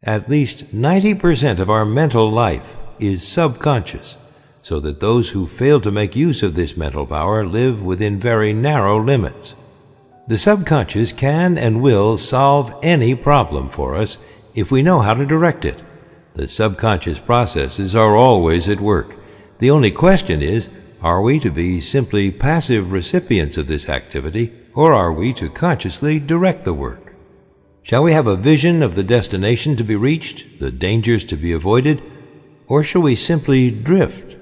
At least 90% of our mental life is subconscious, so that those who fail to make use of this mental power live within very narrow limits. The subconscious can and will solve any problem for us if we know how to direct it. The subconscious processes are always at work. The only question is, are we to be simply passive recipients of this activity, or are we to consciously direct the work? Shall we have a vision of the destination to be reached, the dangers to be avoided, or shall we simply drift?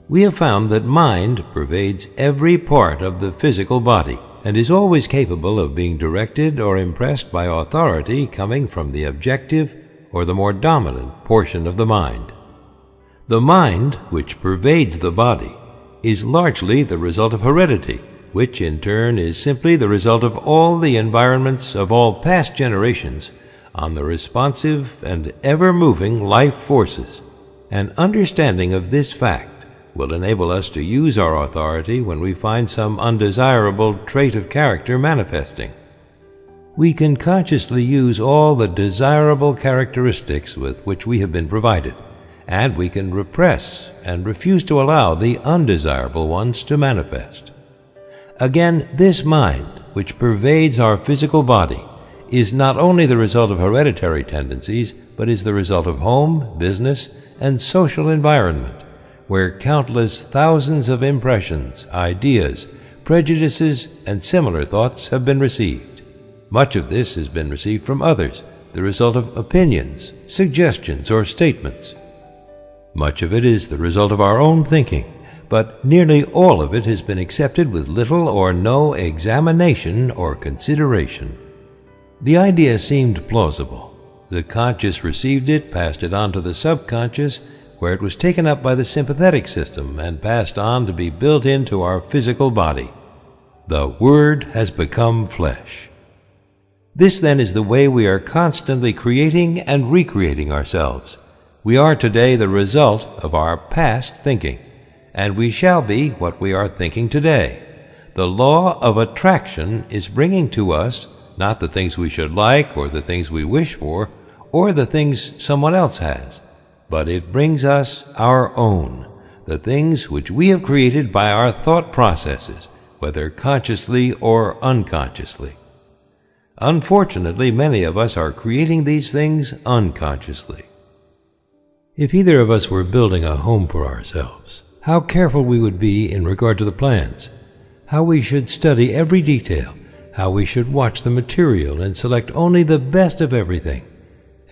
We have found that mind pervades every part of the physical body and is always capable of being directed or impressed by authority coming from the objective or the more dominant portion of the mind. The mind, which pervades the body, is largely the result of heredity, which in turn is simply the result of all the environments of all past generations on the responsive and ever-moving life forces. An understanding of this fact will enable us to use our authority when we find some undesirable trait of character manifesting. We can consciously use all the desirable characteristics with which we have been provided, and we can repress and refuse to allow the undesirable ones to manifest. Again, this mind, which pervades our physical body, is not only the result of hereditary tendencies, but is the result of home, business, and social environment, where countless thousands of impressions, ideas, prejudices, and similar thoughts have been received. Much of this has been received from others, the result of opinions, suggestions, or statements. Much of it is the result of our own thinking, but nearly all of it has been accepted with little or no examination or consideration. The idea seemed plausible. The conscious received it, passed it on to the subconscious, where it was taken up by the sympathetic system and passed on to be built into our physical body. The Word has become flesh. This then is the way we are constantly creating and recreating ourselves. We are today the result of our past thinking, and we shall be what we are thinking today. The law of attraction is bringing to us not the things we should like or the things we wish for or the things someone else has, but it brings us our own, the things which we have created by our thought processes, whether consciously or unconsciously. Unfortunately, many of us are creating these things unconsciously. If either of us were building a home for ourselves, how careful we would be in regard to the plans, how we should study every detail, how we should watch the material and select only the best of everything,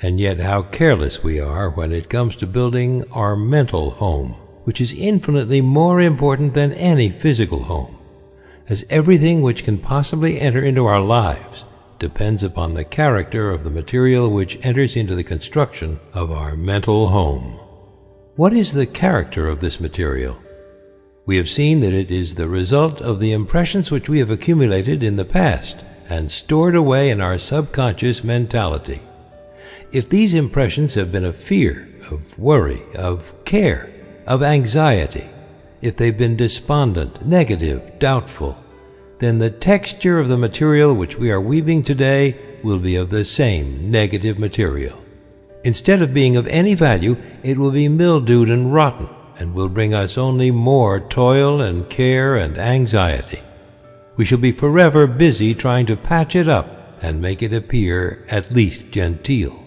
and yet how careless we are when it comes to building our mental home, which is infinitely more important than any physical home, as everything which can possibly enter into our lives depends upon the character of the material which enters into the construction of our mental home. What is the character of this material? We have seen that it is the result of the impressions which we have accumulated in the past and stored away in our subconscious mentality. If these impressions have been of fear, of worry, of care, of anxiety, if they've been despondent, negative, doubtful, then the texture of the material which we are weaving today will be of the same negative material. Instead of being of any value, it will be mildewed and rotten, and will bring us only more toil and care and anxiety. We shall be forever busy trying to patch it up and make it appear at least genteel.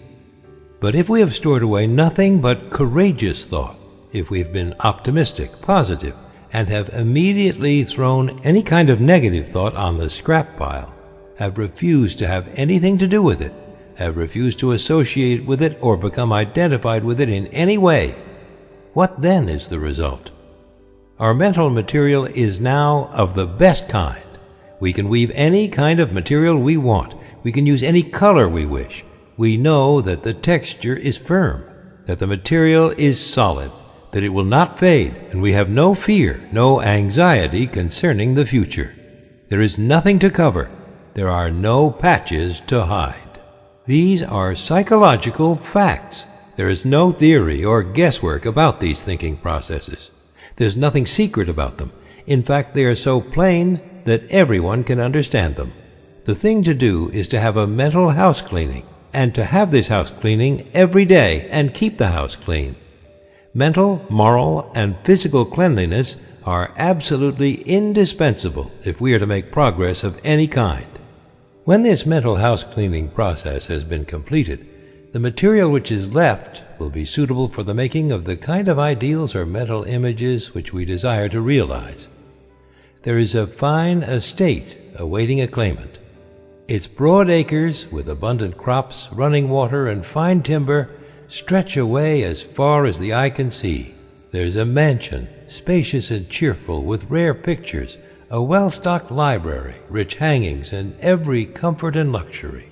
But if we have stored away nothing but courageous thought, if we have been optimistic, positive, and have immediately thrown any kind of negative thought on the scrap pile, have refused to have anything to do with it, have refused to associate with it or become identified with it in any way, what then is the result? Our mental material is now of the best kind. We can weave any kind of material we want. We can use any color we wish. We know that the texture is firm, that the material is solid, that it will not fade, and we have no fear, no anxiety concerning the future. There is nothing to cover. There are no patches to hide. These are psychological facts. There is no theory or guesswork about these thinking processes. There's nothing secret about them. In fact, they are so plain that everyone can understand them. The thing to do is to have a mental house cleaning, and to have this house cleaning every day and keep the house clean. Mental, moral, and physical cleanliness are absolutely indispensable if we are to make progress of any kind. When this mental house cleaning process has been completed, the material which is left will be suitable for the making of the kind of ideals or mental images which we desire to realize. There is a fine estate awaiting a claimant. Its broad acres, with abundant crops, running water, and fine timber, stretch away as far as the eye can see. There's a mansion, spacious and cheerful, with rare pictures, a well-stocked library, rich hangings, and every comfort and luxury.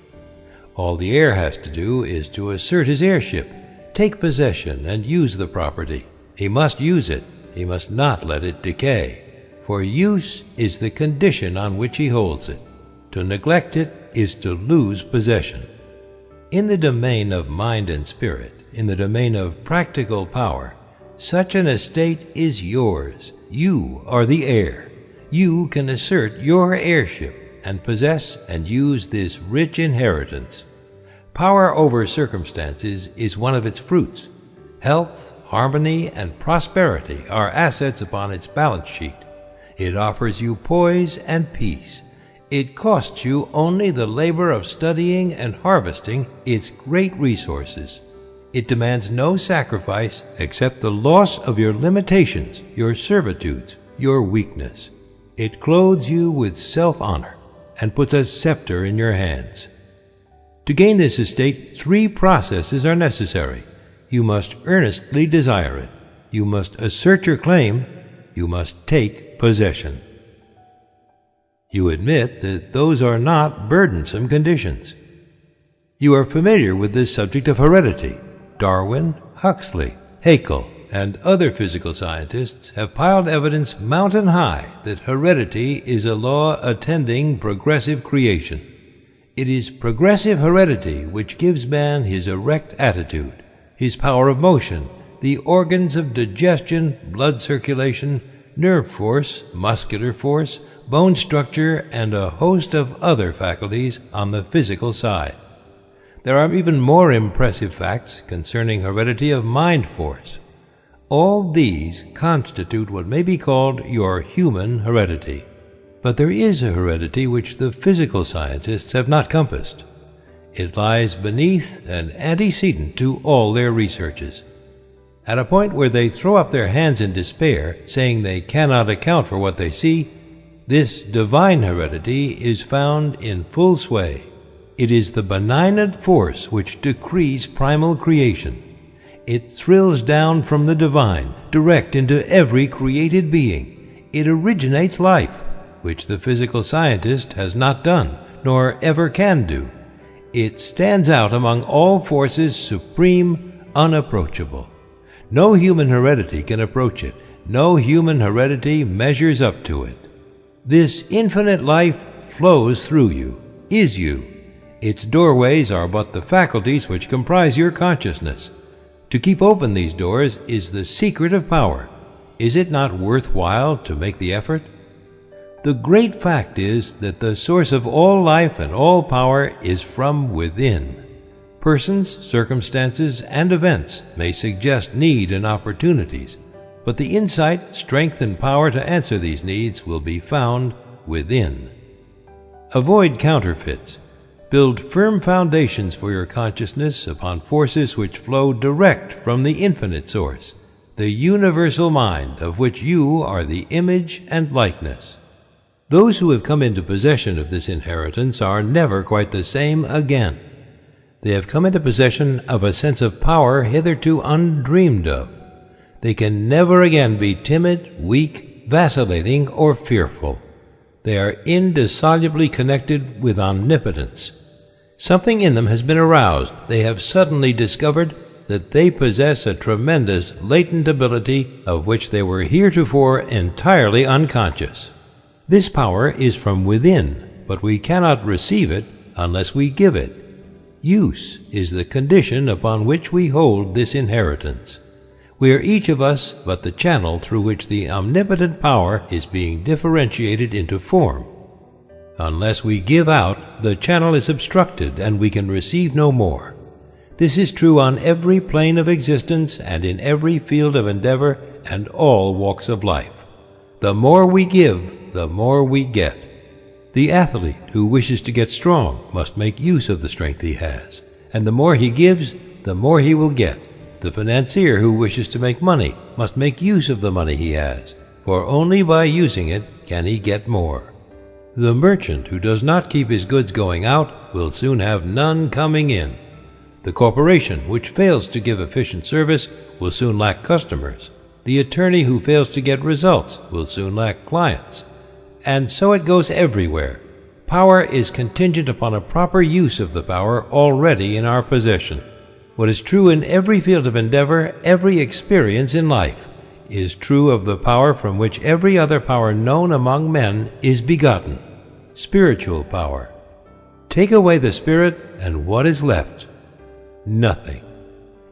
All the heir has to do is to assert his heirship, take possession, and use the property. He must use it. He must not let it decay, for use is the condition on which he holds it. To neglect it is to lose possession. In the domain of mind and spirit, in the domain of practical power, such an estate is yours. You are the heir. You can assert your heirship and possess and use this rich inheritance. Power over circumstances is one of its fruits. Health, harmony, and prosperity are assets upon its balance sheet. It offers you poise and peace. It costs you only the labor of studying and harvesting its great resources. It demands no sacrifice except the loss of your limitations, your servitudes, your weakness. It clothes you with self-honor and puts a scepter in your hands. To gain this estate, 3 processes are necessary. You must earnestly desire it. You must assert your claim. You must take possession. You admit that those are not burdensome conditions. You are familiar with this subject of heredity. Darwin, Huxley, Haeckel, and other physical scientists have piled evidence mountain high that heredity is a law attending progressive creation. It is progressive heredity which gives man his erect attitude, his power of motion, the organs of digestion, blood circulation, nerve force, muscular force, bone structure, and a host of other faculties on the physical side. There are even more impressive facts concerning heredity of mind force. All these constitute what may be called your human heredity. But there is a heredity which the physical scientists have not compassed. It lies beneath and antecedent to all their researches. At a point where they throw up their hands in despair, saying they cannot account for what they see, this divine heredity is found in full sway. It is the benignant force which decrees primal creation. It thrills down from the divine, direct into every created being. It originates life, which the physical scientist has not done, nor ever can do. It stands out among all forces supreme, unapproachable. No human heredity can approach it. No human heredity measures up to it. This infinite life flows through you, is you. Its doorways are but the faculties which comprise your consciousness. To keep open these doors is the secret of power. Is it not worthwhile to make the effort? The great fact is that the source of all life and all power is from within. Persons, circumstances, and events may suggest need and opportunities, but the insight, strength, and power to answer these needs will be found within. Avoid counterfeits. Build firm foundations for your consciousness upon forces which flow direct from the infinite source, the universal mind of which you are the image and likeness. Those who have come into possession of this inheritance are never quite the same again. They have come into possession of a sense of power hitherto undreamed of. They can never again be timid, weak, vacillating, or fearful. They are indissolubly connected with omnipotence. Something in them has been aroused. They have suddenly discovered that they possess a tremendous latent ability of which they were heretofore entirely unconscious. This power is from within, but we cannot receive it unless we give it. Use is the condition upon which we hold this inheritance. We are each of us but the channel through which the omnipotent power is being differentiated into form. Unless we give out, the channel is obstructed and we can receive no more. This is true on every plane of existence and in every field of endeavor and all walks of life. The more we give, the more we get. The athlete who wishes to get strong must make use of the strength he has, and the more he gives, the more he will get. The financier who wishes to make money must make use of the money he has, for only by using it can he get more. The merchant who does not keep his goods going out will soon have none coming in. The corporation which fails to give efficient service will soon lack customers. The attorney who fails to get results will soon lack clients. And so it goes everywhere. Power is contingent upon a proper use of the power already in our possession. What is true in every field of endeavor, every experience in life, is true of the power from which every other power known among men is begotten, spiritual power. Take away the spirit, and what is left? Nothing.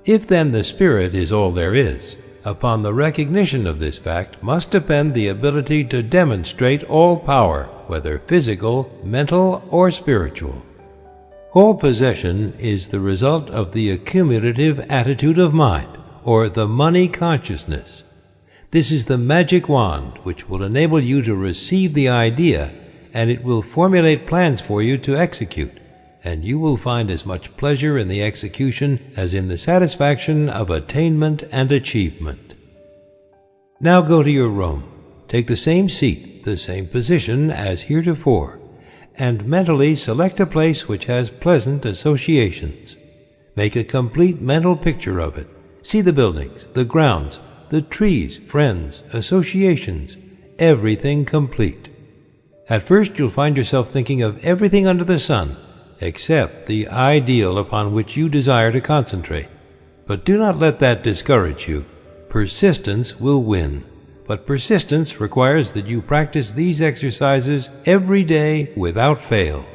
If then the spirit is all there is, upon the recognition of this fact must depend the ability to demonstrate all power, whether physical, mental, or spiritual. All possession is the result of the accumulative attitude of mind, or the money consciousness. This is the magic wand which will enable you to receive the idea, and it will formulate plans for you to execute, and you will find as much pleasure in the execution as in the satisfaction of attainment and achievement. Now go to your room, take the same seat, the same position as heretofore, and mentally select a place which has pleasant associations. Make a complete mental picture of it. See the buildings, the grounds, the trees, friends, associations, everything complete. At first you'll find yourself thinking of everything under the sun, except the ideal upon which you desire to concentrate. But do not let that discourage you. Persistence will win. But persistence requires that you practice these exercises every day without fail.